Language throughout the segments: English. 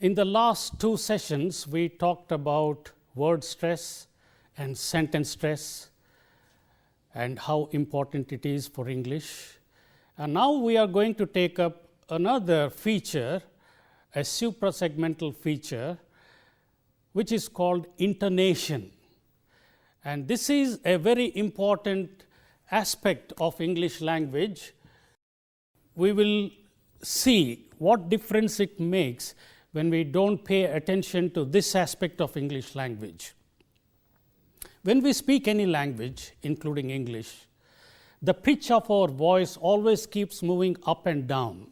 In the last two sessions, we talked about word stress and sentence stress and how important it is for English. And now we are going to take up another feature, a suprasegmental feature, which is called intonation. And this is a very important aspect of English language. We will see what difference it makes when we don't pay attention to this aspect of English language. When we speak any language, including English, the pitch of our voice always keeps moving up and down.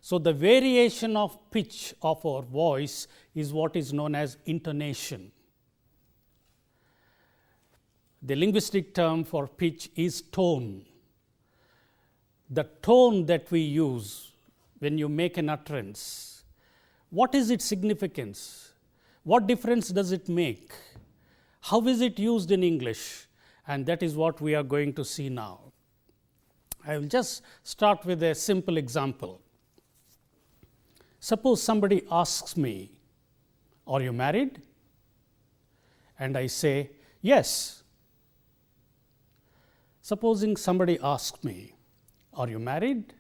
So, the variation of pitch of our voice is what is known as intonation. The linguistic term for pitch is tone. The tone that we use when you make an utterance, what is its significance? What difference does it make? How is it used in English? And that is what we are going to see now. I will just start with a simple example. Suppose somebody asks me, "Are you married?" And I say, "Yes." Supposing somebody asks me, "Are you married?"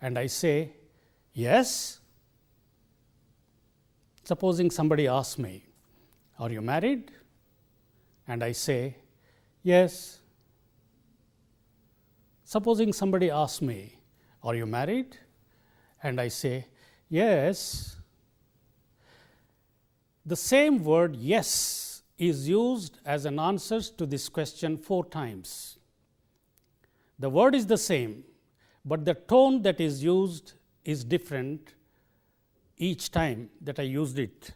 And I say, "Yes." Supposing somebody asks me, "Are you married?" And I say, "Yes." Supposing somebody asks me, "Are you married?" And I say, "Yes." The same word "yes" is used as an answer to this question 4 times. The word is the same, but the tone that is used is different each time that I used it.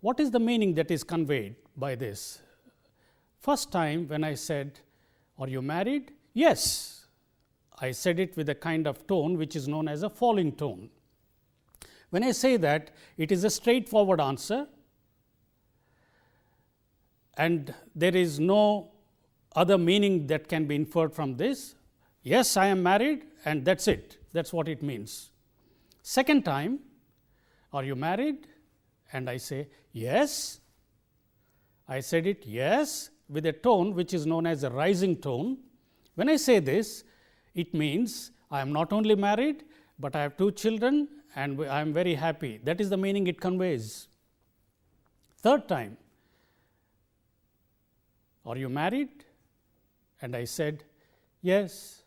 What is the meaning that is conveyed by this? First time when I said, "Are you married?" "Yes." I said it with a kind of tone which is known as a falling tone. When I say that, it is a straightforward answer and there is no other meaning that can be inferred from this. Yes, I am married, and that's it. That's what it means. Second time, "Are you married?" And I say, "Yes." I said it "yes" with a tone which is known as a rising tone. When I say this, it means I am not only married, but I have 2 children and I am very happy. That is the meaning it conveys. Third time, "Are you married?" And I said, "Yes."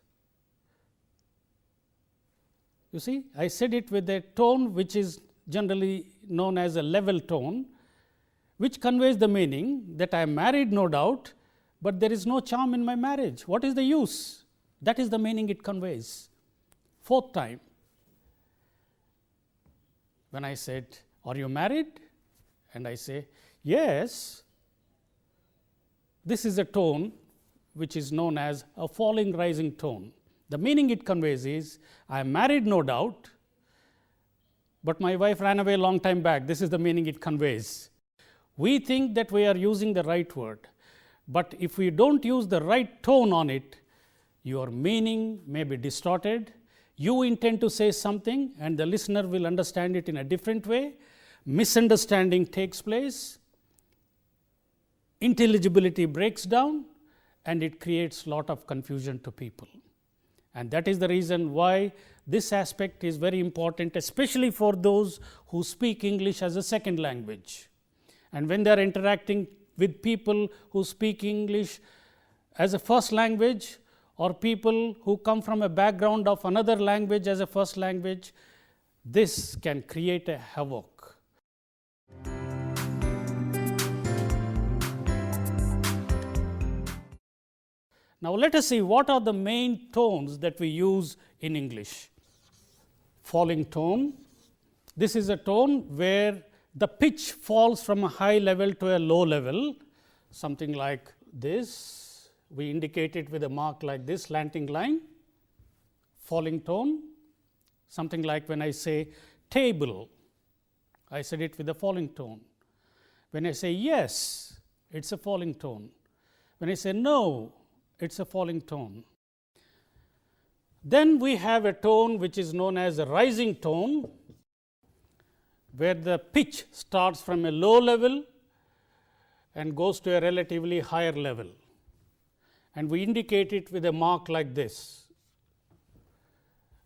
You see, I said it with a tone which is generally known as a level tone, which conveys the meaning that I am married, no doubt, but there is no charm in my marriage. What is the use? That is the meaning it conveys. Fourth time, when I said, "Are you married?" And I say, "Yes." This is a tone which is known as a falling rising tone. The meaning it conveys is, I am married, no doubt, but my wife ran away a long time back. This is the meaning it conveys. We think that we are using the right word, but if we don't use the right tone on it, your meaning may be distorted. You intend to say something and the listener will understand it in a different way. Misunderstanding takes place. Intelligibility breaks down and it creates a lot of confusion to people. And that is the reason why this aspect is very important, especially for those who speak English as a second language. And when they are interacting with people who speak English as a first language, or people who come from a background of another language as a first language, this can create a havoc. Now, let us see what are the main tones that we use in English. Falling tone. This is a tone where the pitch falls from a high level to a low level, something like this. We indicate it with a mark like this, slanting line. Falling tone. Something like when I say table, I said it with a falling tone. When I say yes, it's a falling tone. When I say no, it's a falling tone. Then we have a tone which is known as a rising tone. where the pitch starts from a low level and goes to a relatively higher level, and we indicate it with a mark like this,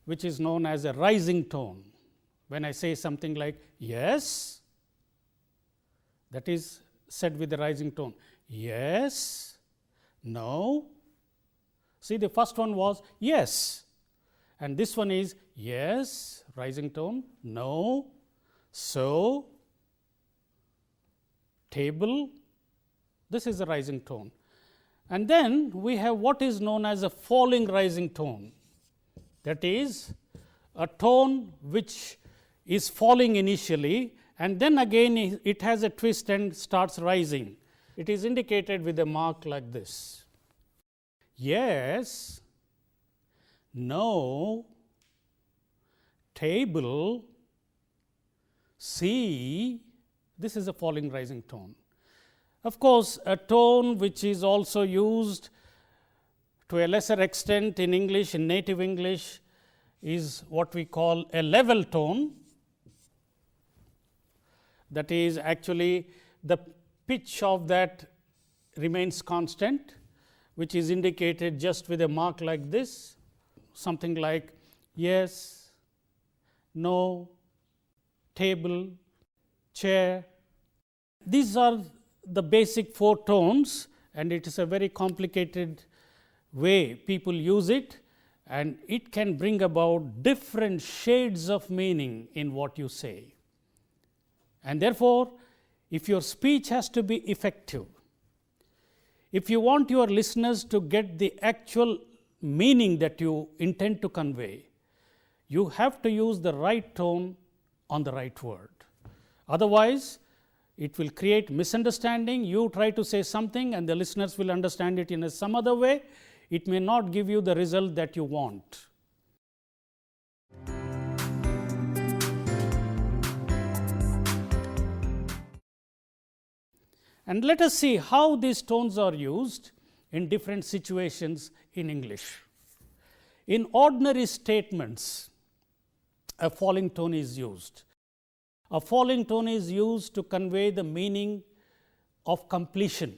which is known as a rising tone. When I say something like yes, that is said with a rising tone. Yes, no. See, the first one was yes, and this one is yes, rising tone, no, so, table, this is a rising tone. And then we have what is known as a falling rising tone, that is a tone which is falling initially and then again it has a twist and starts rising. It is indicated with a mark like this. Yes, no, table, see, this is a falling rising tone. Of course, a tone which is also used to a lesser extent in English, in native English, is what we call a level tone. That is, actually the pitch of that remains constant, which is indicated just with a mark like this, something like yes, no, table, chair. These are the basic 4 tones, and it is a very complicated way people use it, and it can bring about different shades of meaning in what you say. And therefore, if your speech has to be effective, if you want your listeners to get the actual meaning that you intend to convey, you have to use the right tone on the right word. Otherwise, it will create misunderstanding. You try to say something and the listeners will understand it in some other way. It may not give you the result that you want. And let us see how these tones are used in different situations in English. In ordinary statements, a falling tone is used. A falling tone is used to convey the meaning of completion,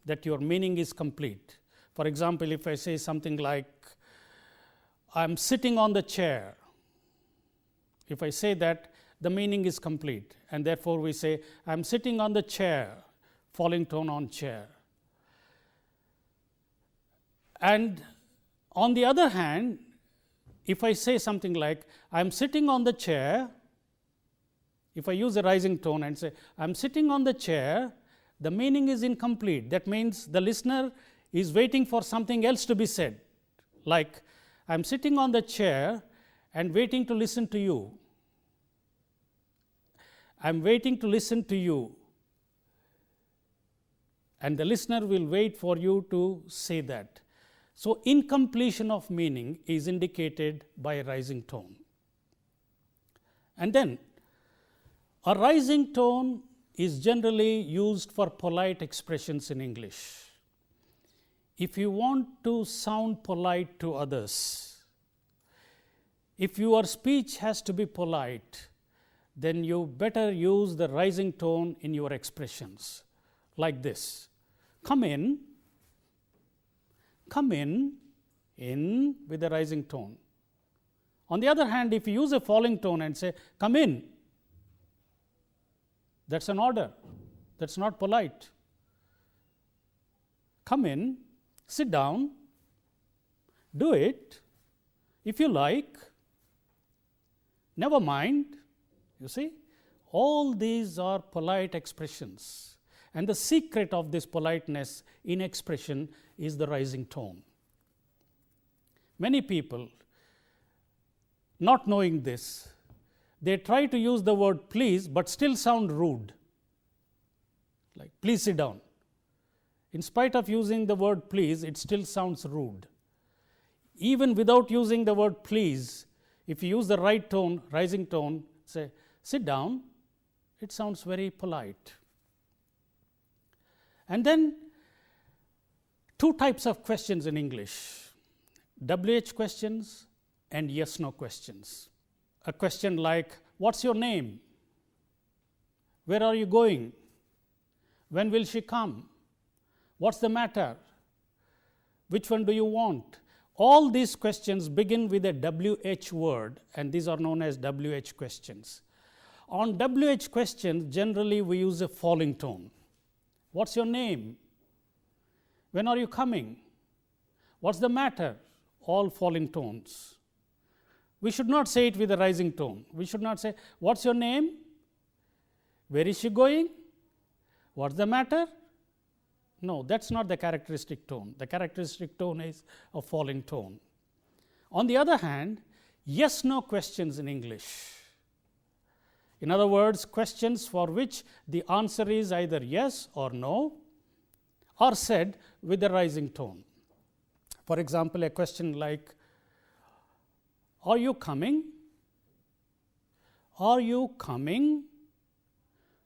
that your meaning is complete. For example, if I say something like, I am sitting on the chair, if I say that, the meaning is complete, and therefore we say, I am sitting on the chair, falling tone on chair. And on the other hand, if I say something like, I am sitting on the chair, if I use a rising tone and say, I am sitting on the chair, the meaning is incomplete. That means the listener is waiting for something else to be said, like, I am sitting on the chair and waiting to listen to you. I am waiting to listen to you. And the listener will wait for you to say that. So, incompletion of meaning is indicated by a rising tone. And then, a rising tone is generally used for polite expressions in English. If you want to sound polite to others, if your speech has to be polite, then you better use the rising tone in your expressions, like this. Come in with a rising tone. On the other hand, if you use a falling tone and say, come in, that's an order, that's not polite. Come in, sit down, do it, if you like, never mind. You see, all these are polite expressions. And the secret of this politeness in expression is the rising tone. Many people, not knowing this, they try to use the word please, but still sound rude. Like, please sit down. In spite of using the word please, it still sounds rude. Even without using the word please, if you use the right tone, rising tone, say, sit down, it sounds very polite. And then, 2 types of questions in English, WH questions and yes-no questions. A question like, what's your name? Where are you going? When will she come? What's the matter? Which one do you want? All these questions begin with a WH word, and these are known as WH questions. On WH questions, generally we use a falling tone. What's your name? When are you coming? What's the matter? All falling tones. We should not say it with a rising tone. We should not say, what's your name? Where is she going? What's the matter? No, that's not the characteristic tone. The characteristic tone is a falling tone. On the other hand, yes no questions in English. In other words, questions for which the answer is either yes or no are said with a rising tone. For example, a question like, are you coming? Are you coming?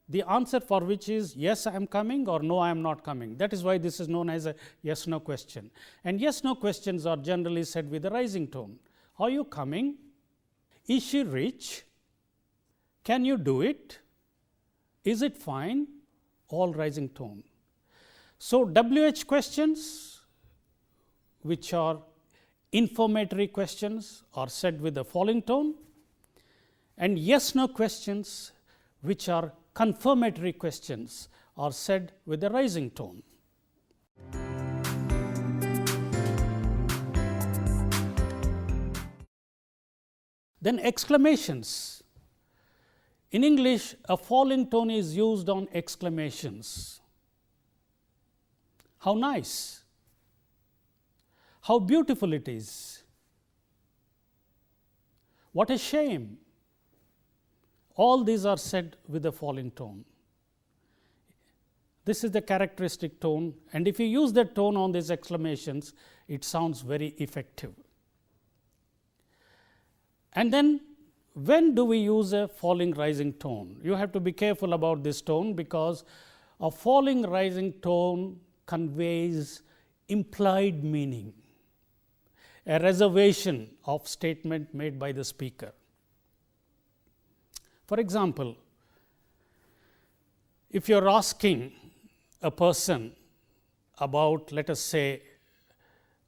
The answer for which is yes, I am coming or no, I am not coming. That is why this is known as a yes no question. And yes no questions are generally said with a rising tone. Are you coming? Is she rich? Can you do it? Is it fine? All rising tone. So, WH questions, which are informatory questions, are said with a falling tone, and yes no questions, which are confirmatory questions, are said with a rising tone. Then exclamations. In English, a falling tone is used on exclamations. How nice! How beautiful it is! What a shame! All these are said with a falling tone. This is the characteristic tone, and if you use that tone on these exclamations, it sounds very effective. And then, when do we use a falling rising tone? You have to be careful about this tone, because a falling rising tone conveys implied meaning, a reservation of statement made by the speaker. For example, if you are asking a person about, let us say,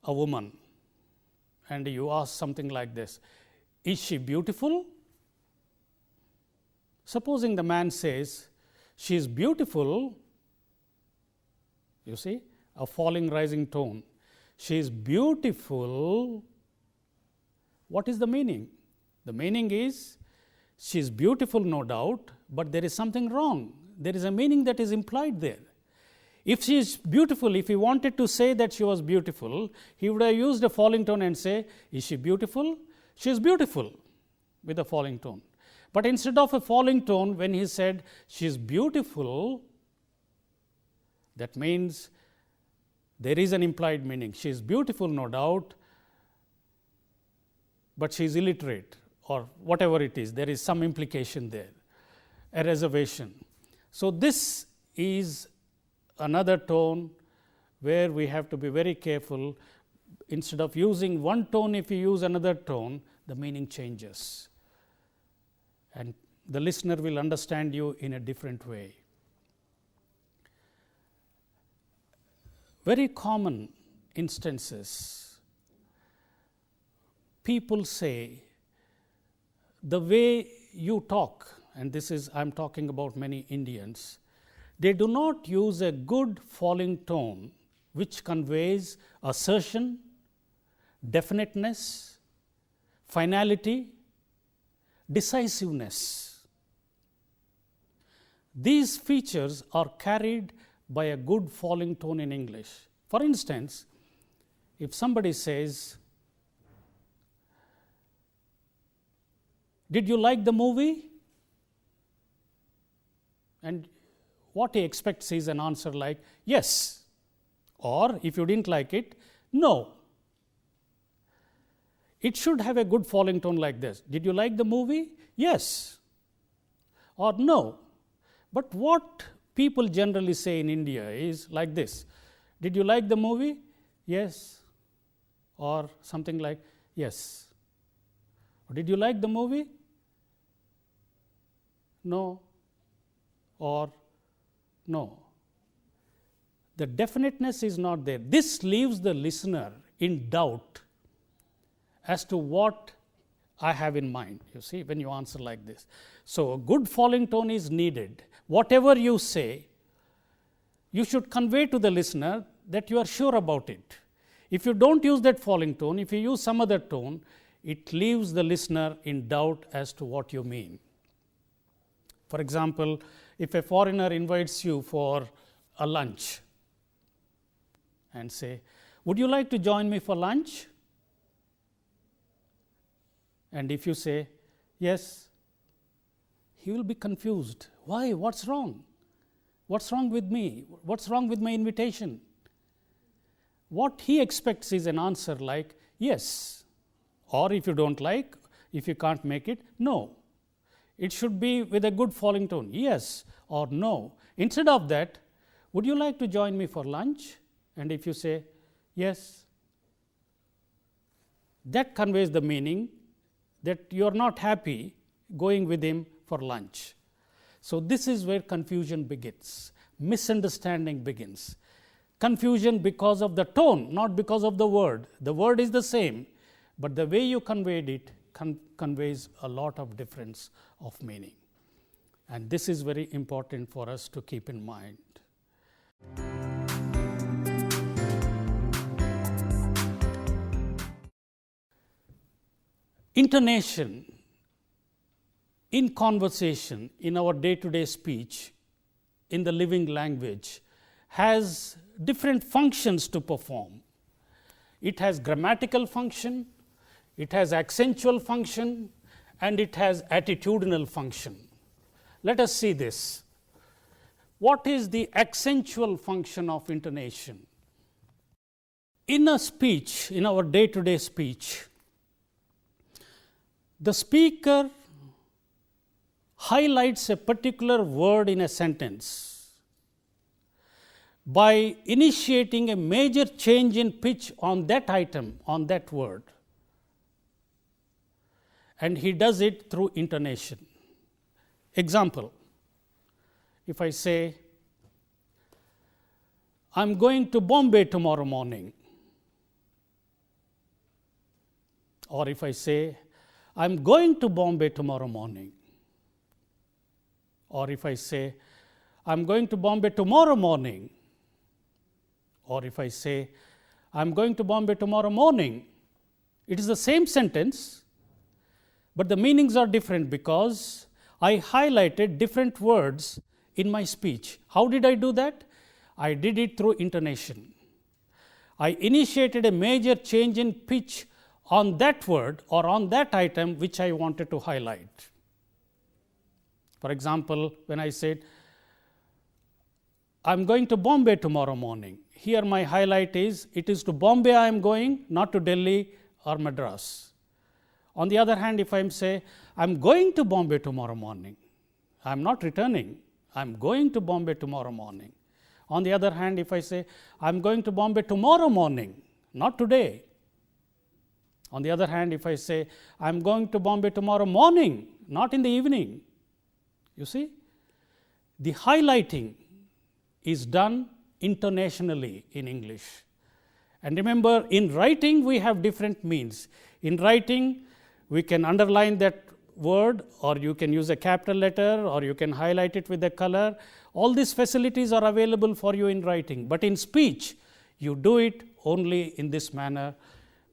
a woman, and you ask something like this, is she beautiful? Supposing the man says, she is beautiful, you see, a falling rising tone. She is beautiful. What is the meaning? The meaning is, she is beautiful, no doubt, but there is something wrong. There is a meaning that is implied there. If she is beautiful, if he wanted to say that she was beautiful, he would have used a falling tone and say, is she beautiful? She is beautiful, with a falling tone. But instead of a falling tone, when he said, she is beautiful, that means there is an implied meaning. She is beautiful, no doubt, but she is illiterate, or whatever it is. There is some implication there, a reservation. So, this is another tone where we have to be very careful. Instead of using one tone, if you use another tone, the meaning changes, and the listener will understand you in a different way. Very common instances, people say, the way you talk, and this is, I am talking about many Indians, they do not use a good falling tone which conveys assertion, definiteness, finality, decisiveness. These features are carried by a good falling tone in English. For instance, if somebody says, did you like the movie? And what he expects is an answer like, yes, or if you didn't like it, no. It should have a good falling tone like this. Did you like the movie? Yes, or no. But what people generally say in India is like this. Did you like the movie? Yes, or something like yes. Did you like the movie? No. or no. The definiteness is not there. This leaves the listener in doubt as to what I have in mind, you see, when you answer like this. So, a good falling tone is needed. Whatever you say, you should convey to the listener that you are sure about it. If you don't use that falling tone, if you use some other tone, it leaves the listener in doubt as to what you mean. For example, if a foreigner invites you for a lunch and say, would you like to join me for lunch? And if you say, yes, he will be confused. Why? What's wrong? What's wrong with me? What's wrong with my invitation? What he expects is an answer like, yes, or if you don't like, if you can't make it, no. It should be with a good falling tone, yes or no. Instead of that, would you like to join me for lunch? And if you say, yes, that conveys the meaning that you are not happy going with him for lunch. So, this is where confusion begins, misunderstanding begins. Confusion because of the tone, not because of the word. The word is the same, but the way you conveyed it conveys a lot of difference of meaning. And this is very important for us to keep in mind. Intonation in conversation, in our day-to-day speech, in the living language, has different functions to perform. It has grammatical function, it has accentual function, and it has attitudinal function. Let us see this. What is the accentual function of intonation? In a speech, in our day-to-day speech, the speaker highlights a particular word in a sentence by initiating a major change in pitch on that item, on that word, and he does it through intonation. Example, if I say, I am going to Bombay tomorrow morning, or if I say, I am going to Bombay tomorrow morning, or if I say, I am going to Bombay tomorrow morning, or if I say, I am going to Bombay tomorrow morning, it is the same sentence, but the meanings are different because I highlighted different words in my speech. How did I do that? I did it through intonation. I initiated a major change in pitch on that word or on that item which I wanted to highlight. For example, when I said, I am going to Bombay tomorrow morning, here my highlight is, it is to Bombay I am going, not to Delhi or Madras. On the other hand, if I say, I am going to Bombay tomorrow morning, I am not returning, I am going to Bombay tomorrow morning. On the other hand, if I say, I am going to Bombay tomorrow morning, not today. On the other hand, if I say, I am going to Bombay tomorrow morning, not in the evening. You see, the highlighting is done intonationally in English. And remember, in writing, we have different means. In writing, we can underline that word, or you can use a capital letter, or you can highlight it with a color. All these facilities are available for you in writing. But in speech, you do it only in this manner,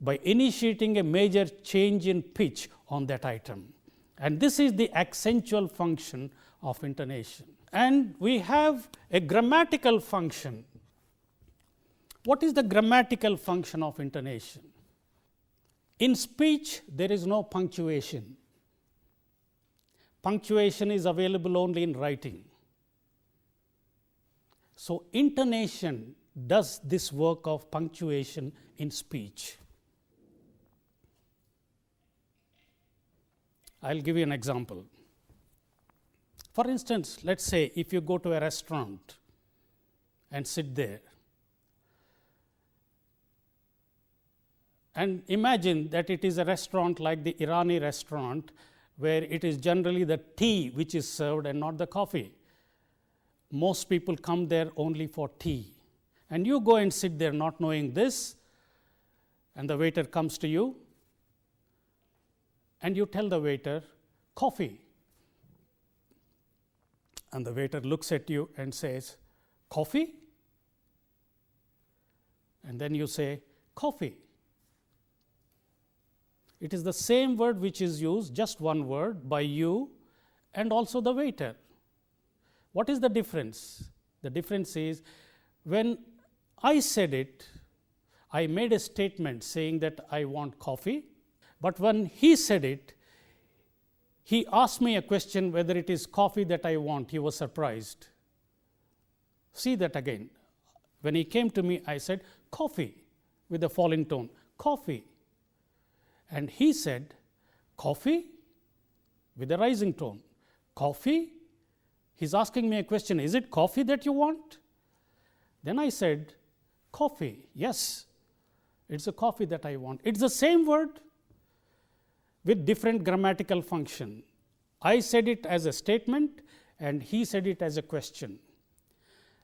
by initiating a major change in pitch on that item. And this is the accentual function of intonation. And we have a grammatical function. What is the grammatical function of intonation? In speech, there is no punctuation. Punctuation is available only in writing. So, intonation does this work of punctuation in speech. I will give you an example. For instance, let us say if you go to a restaurant and sit there, and imagine that it is a restaurant like the Irani restaurant, where it is generally the tea which is served and not the coffee. most people come there only for tea, and you go and sit there not knowing this, and the waiter comes to you and you tell the waiter, coffee. And the waiter looks at you and says, coffee? And then you say, coffee. It is the same word which is used, just one word, by you and also the waiter. What is the difference? The difference is, when I said it, I made a statement saying that I want coffee, but when he said it, he asked me a question whether it is coffee that I want. He was surprised. See that again. When he came to me, I said, coffee, with a falling tone, coffee. And he said, coffee, with a rising tone, coffee. He's asking me a question, is it coffee that you want? Then I said, coffee, yes, it's a coffee that I want. It's the same word with different grammatical function. I said it as a statement and he said it as a question.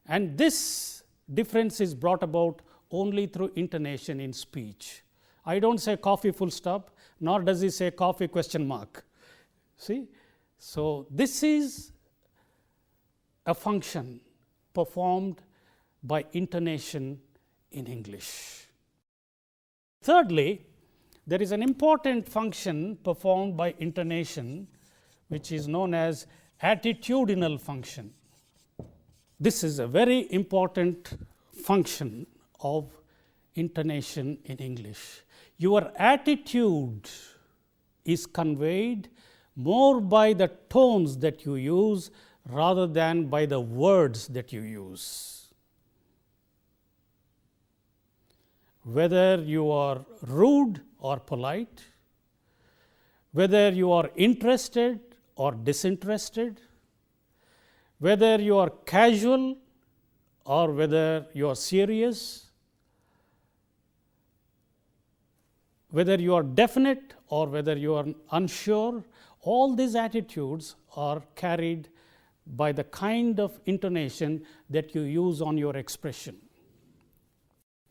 And this difference is brought about only through intonation in speech. I don't say coffee full stop, nor does he say coffee question mark. See? So, this is a function performed by intonation in English. Thirdly, there is an important function performed by intonation which is known as attitudinal function. This is a very important function of intonation in English. Your attitude is conveyed more by the tones that you use rather than by the words that you use. Whether you are rude or polite, whether you are interested or disinterested, whether you are casual or whether you are serious, whether you are definite or whether you are unsure, all these attitudes are carried by the kind of intonation that you use on your expression.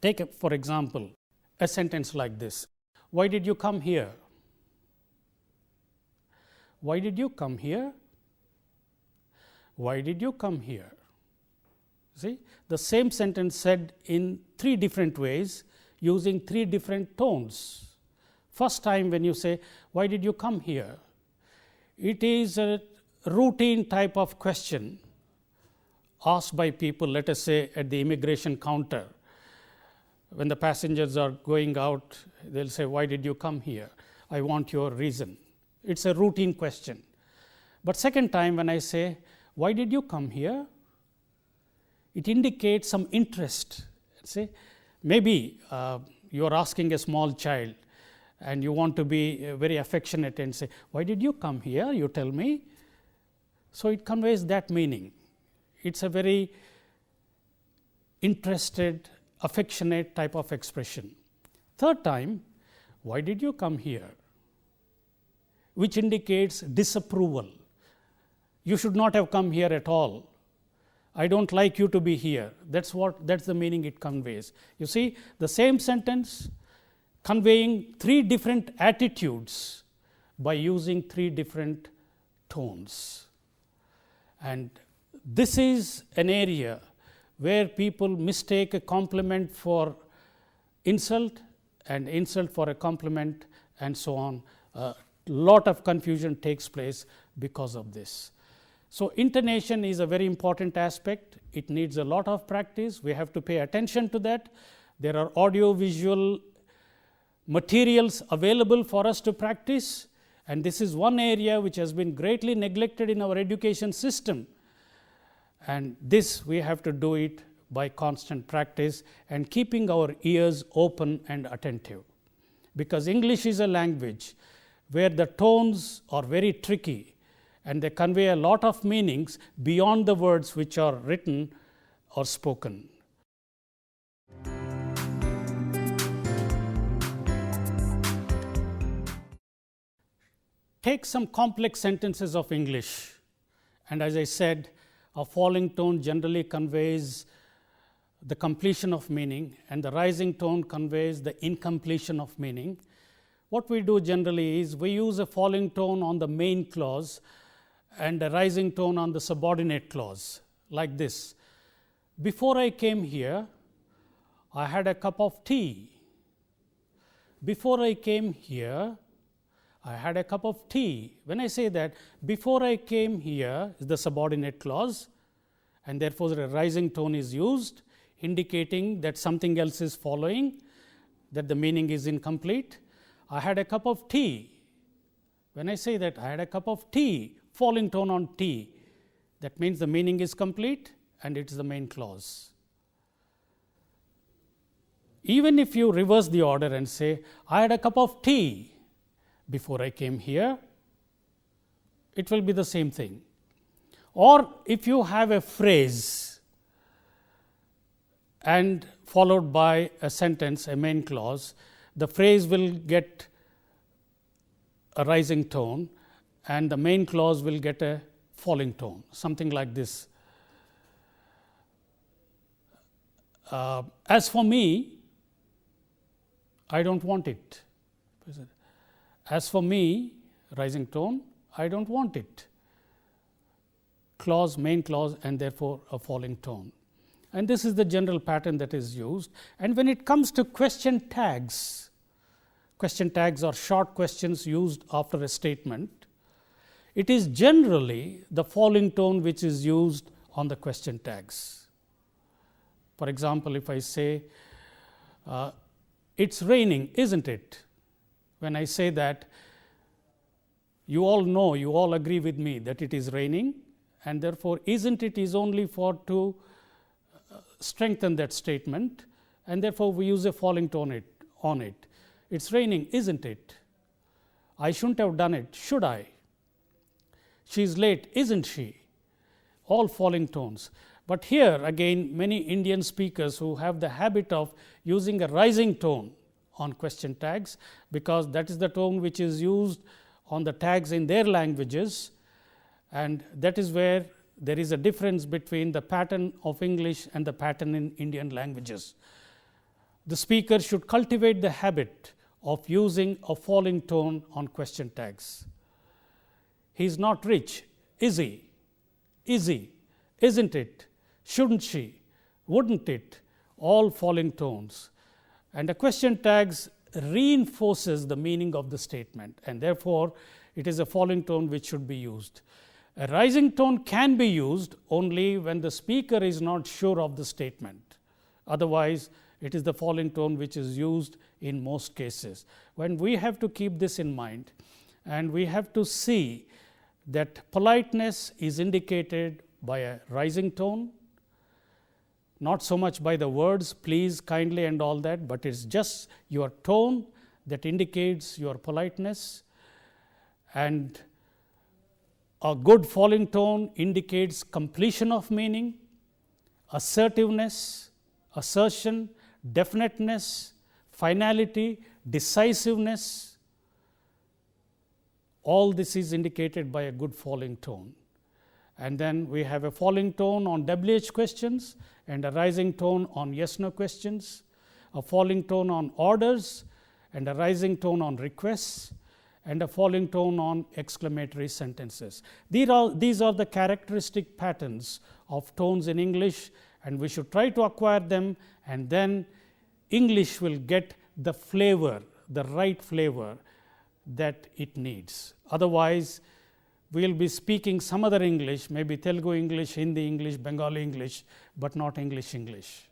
Take, for example, a sentence like this. Why did you come here? Why did you come here? Why did you come here? See, the same sentence said in three different ways using three different tones. First time when you say, why did you come here? It is a routine type of question asked by people, let us say at the immigration counter. When the passengers are going out, they will say, why did you come here? I want your reason. It's a routine question. But second time when I say, why did you come here? It indicates some interest. Say, maybe you are asking a small child and you want to be very affectionate and say, why did you come here? You tell me. So, it conveys that meaning. It's a very interested, affectionate type of expression. Third time, why did you come here? Which indicates disapproval. You should not have come here at all. I don't like you to be here. That's the meaning it conveys. You see, the same sentence conveying three different attitudes by using three different tones. And this is an area where people mistake a compliment for insult and insult for a compliment and so on. A lot of confusion takes place because of this. So, intonation is a very important aspect. It needs a lot of practice. We have to pay attention to that. There are audio visual materials available for us to practice, and this is one area which has been greatly neglected in our education system. And this we have to do it by constant practice and keeping our ears open and attentive. Because English is a language where the tones are very tricky and they convey a lot of meanings beyond the words which are written or spoken. Take some complex sentences of English, and as I said, A falling tone generally conveys the completion of meaning, and the rising tone conveys the incompletion of meaning. What we do generally is we use a falling tone on the main clause and a rising tone on the subordinate clause, like this. Before I came here, I had a cup of tea. Before I came here, I had a cup of tea. When I say that, before I came here is the subordinate clause, and therefore a rising tone is used, indicating that something else is following, that the meaning is incomplete. I had a cup of tea. When I say that I had a cup of tea, falling tone on tea, that means the meaning is complete and it is the main clause. Even if you reverse the order and say, I had a cup of tea before I came here, it will be the same thing. Or if you have a phrase and followed by a sentence, a main clause, the phrase will get a rising tone and the main clause will get a falling tone, something like this. As for me, I don't want it. As for me, rising tone, I don't want it. Clause, main clause, and therefore a falling tone. And this is the general pattern that is used. And when it comes to question tags are short questions used after a statement. It is generally the falling tone which is used on the question tags. For example, if I say, it's raining, isn't it? When I say that, you all know, you all agree with me that it is raining, and therefore, isn't it is only for to strengthen that statement, and therefore, we use a falling tone on it. It's raining, isn't it? I shouldn't have done it, should I? She's late, isn't she? All falling tones. But here again, many Indian speakers who have the habit of using a rising tone on question tags, because that is the tone which is used on the tags in their languages, and that is where there is a difference between the pattern of English and the pattern in Indian languages. The speaker should cultivate the habit of using a falling tone on question tags. He is not rich, is he? Is he? Isn't it? Shouldn't she? Wouldn't it? All falling tones. And the question tags reinforces the meaning of the statement, and therefore, it is a falling tone which should be used. A rising tone can be used only when the speaker is not sure of the statement. Otherwise, it is the falling tone which is used in most cases. When we have to keep this in mind, and we have to see that politeness is indicated by a rising tone, not so much by the words please, kindly and all that, but it is just your tone that indicates your politeness, and a good falling tone indicates completion of meaning, assertiveness, assertion, definiteness, finality, decisiveness. All this is indicated by a good falling tone. And then we have a falling tone on WH questions and a rising tone on yes/no questions, a falling tone on orders and a rising tone on requests, and a falling tone on exclamatory sentences. These are the characteristic patterns of tones in English, and we should try to acquire them, and then English will get the flavor, the right flavor that it needs. Otherwise, we will be speaking some other English, maybe Telugu English, Hindi English, Bengali English, but not English.